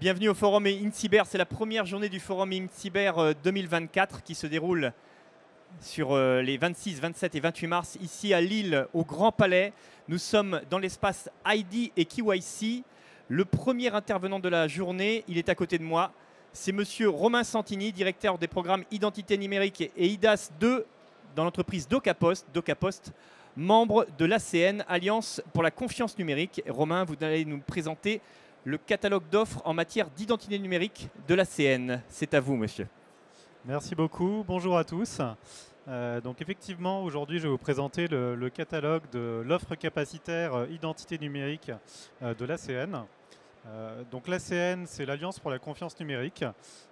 Bienvenue au Forum InCyber. C'est la première journée du Forum InCyber 2024 qui se déroule sur les 26, 27 et 28 mars ici à Lille, au Grand Palais. Nous sommes dans l'espace ID et KYC. Le premier intervenant de la journée, il est à côté de moi. C'est monsieur Romain Santini, directeur des programmes Identité numérique et IDAS 2 dans l'entreprise DocaPost, membre de l'ACN, Alliance pour la confiance numérique. Romain, vous allez nous présenter le catalogue d'offres en matière d'identité numérique de l'ACN. C'est à vous, monsieur. Merci beaucoup. Bonjour à tous. Donc effectivement, aujourd'hui, je vais vous présenter le catalogue de l'offre capacitaire identité numérique de l'ACN. Donc l'ACN, c'est l'Alliance pour la confiance numérique,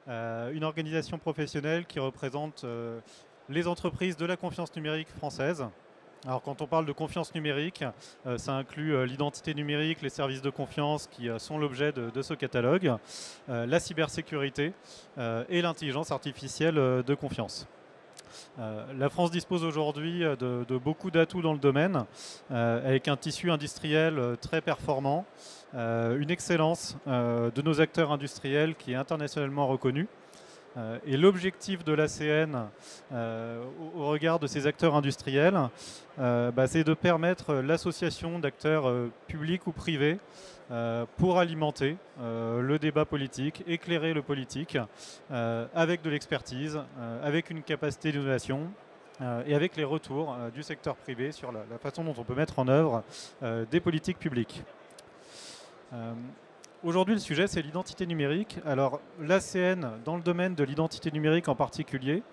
une organisation professionnelle qui représente les entreprises de la confiance numérique française. Alors quand on parle de confiance numérique, ça inclut l'identité numérique, les services de confiance qui sont l'objet de ce catalogue, la cybersécurité et l'intelligence artificielle de confiance. La France dispose aujourd'hui de beaucoup d'atouts dans le domaine, avec un tissu industriel très performant, une excellence de nos acteurs industriels qui est internationalement reconnue. Et l'objectif de l'ACN au regard de ces acteurs industriels, c'est de permettre l'association d'acteurs publics ou privés pour alimenter le débat politique, éclairer le politique avec de l'expertise, avec une capacité d'innovation et avec les retours du secteur privé sur la façon dont on peut mettre en œuvre des politiques publiques. Aujourd'hui, le sujet, c'est l'identité numérique. Alors, l'ACN, dans le domaine de l'identité numérique en particulier,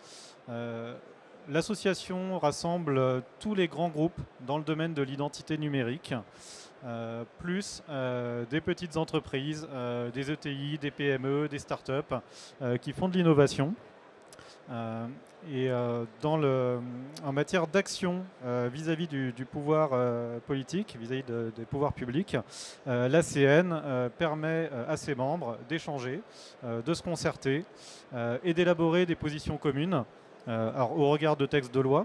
l'association rassemble tous les grands groupes dans le domaine de l'identité numérique, plus des petites entreprises, des ETI, des PME, des startups qui font de l'innovation. En matière d'action vis-à-vis du pouvoir politique, vis-à-vis des pouvoirs publics, l'ACN permet à ses membres d'échanger, de se concerter et d'élaborer des positions communes alors, au regard de textes de loi,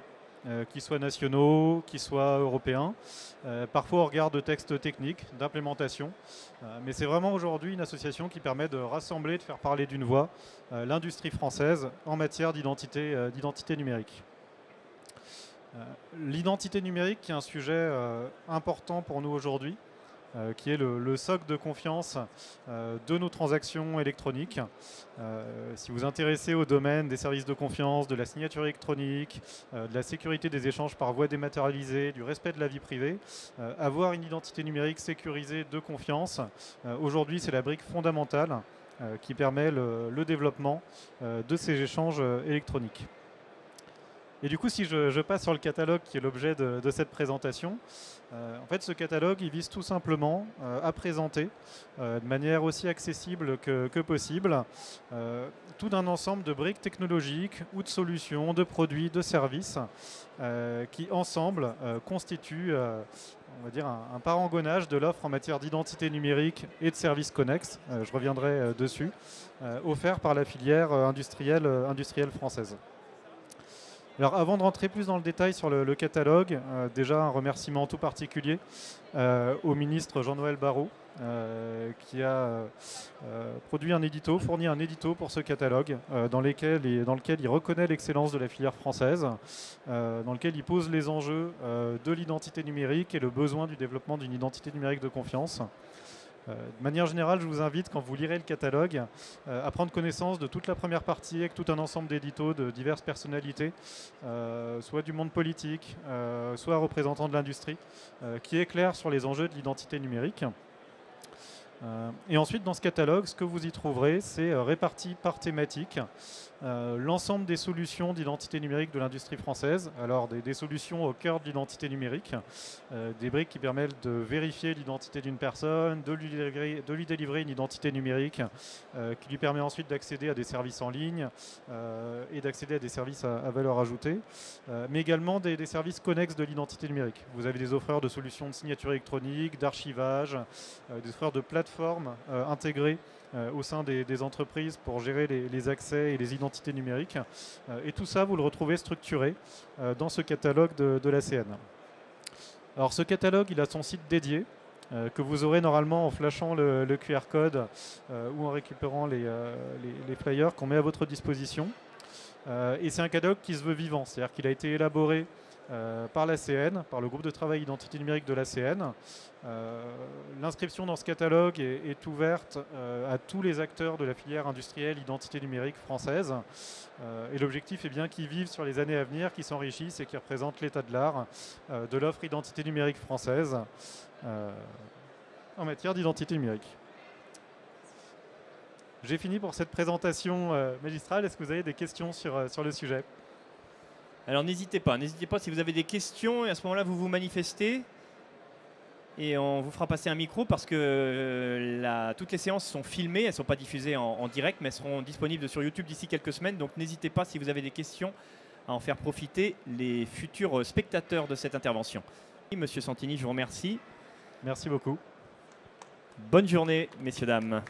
qu'ils soient nationaux, qu'ils soient européens, parfois au regard de textes techniques, d'implémentation. Mais c'est vraiment aujourd'hui une association qui permet de rassembler, de faire parler d'une voix l'industrie française en matière d'identité numérique. L'identité numérique qui est un sujet important pour nous aujourd'hui, qui est le socle de confiance de nos transactions électroniques. Si vous vous intéressez au domaine des services de confiance, de la signature électronique, de la sécurité des échanges par voie dématérialisée, du respect de la vie privée, avoir une identité numérique sécurisée de confiance, aujourd'hui c'est la brique fondamentale qui permet le développement de ces échanges électroniques. Et du coup, si je passe sur le catalogue qui est l'objet de cette présentation, en fait, ce catalogue, il vise tout simplement à présenter de manière aussi accessible que possible tout un ensemble de briques technologiques ou de solutions, de produits, de services qui, ensemble, constituent on va dire un parangonnage de l'offre en matière d'identité numérique et de services connexes, je reviendrai dessus, offert par la filière industrielle française. Alors avant de rentrer plus dans le détail sur le catalogue, déjà un remerciement tout particulier au ministre Jean-Noël Barrot qui a fourni un édito pour ce catalogue dans lequel il reconnaît l'excellence de la filière française, dans lequel il pose les enjeux de l'identité numérique et le besoin du développement d'une identité numérique de confiance. De manière générale, je vous invite, quand vous lirez le catalogue, à prendre connaissance de toute la première partie avec tout un ensemble d'éditos de diverses personnalités, soit du monde politique, soit représentants de l'industrie, qui éclairent sur les enjeux de l'identité numérique. Et ensuite, dans ce catalogue, ce que vous y trouverez, c'est réparti par thématique l'ensemble des solutions d'identité numérique de l'industrie française. Alors, des solutions au cœur de l'identité numérique, des briques qui permettent de vérifier l'identité d'une personne, de lui délivrer une identité numérique qui lui permet ensuite d'accéder à des services en ligne et d'accéder à des services à valeur ajoutée, mais également des services connexes de l'identité numérique. Vous avez des offreurs de solutions de signature électronique, d'archivage, des offreurs de plateformes intégrées au sein des entreprises pour gérer les accès et les identités numériques. Et tout ça, vous le retrouvez structuré dans ce catalogue de l'ACN. Alors ce catalogue, il a son site dédié que vous aurez normalement en flashant le QR code ou en récupérant les flyers qu'on met à votre disposition. Et c'est un catalogue qui se veut vivant, c'est-à-dire qu'il a été élaboré par l'ACN, par le groupe de travail identité numérique de l'ACN. L'inscription dans ce catalogue est ouverte à tous les acteurs de la filière industrielle identité numérique française. Et l'objectif est bien qu'ils vivent sur les années à venir, qu'ils s'enrichissent et qu'ils représentent l'état de l'art de l'offre identité numérique française en matière d'identité numérique. J'ai fini pour cette présentation magistrale. Est-ce que vous avez des questions sur le sujet ? Alors n'hésitez pas si vous avez des questions, et à ce moment-là vous vous manifestez et on vous fera passer un micro parce que toutes les séances sont filmées, elles ne sont pas diffusées en direct mais elles seront disponibles sur YouTube d'ici quelques semaines, donc n'hésitez pas si vous avez des questions à en faire profiter les futurs spectateurs de cette intervention. Monsieur Santini, je vous remercie. Merci beaucoup. Bonne journée, messieurs, dames.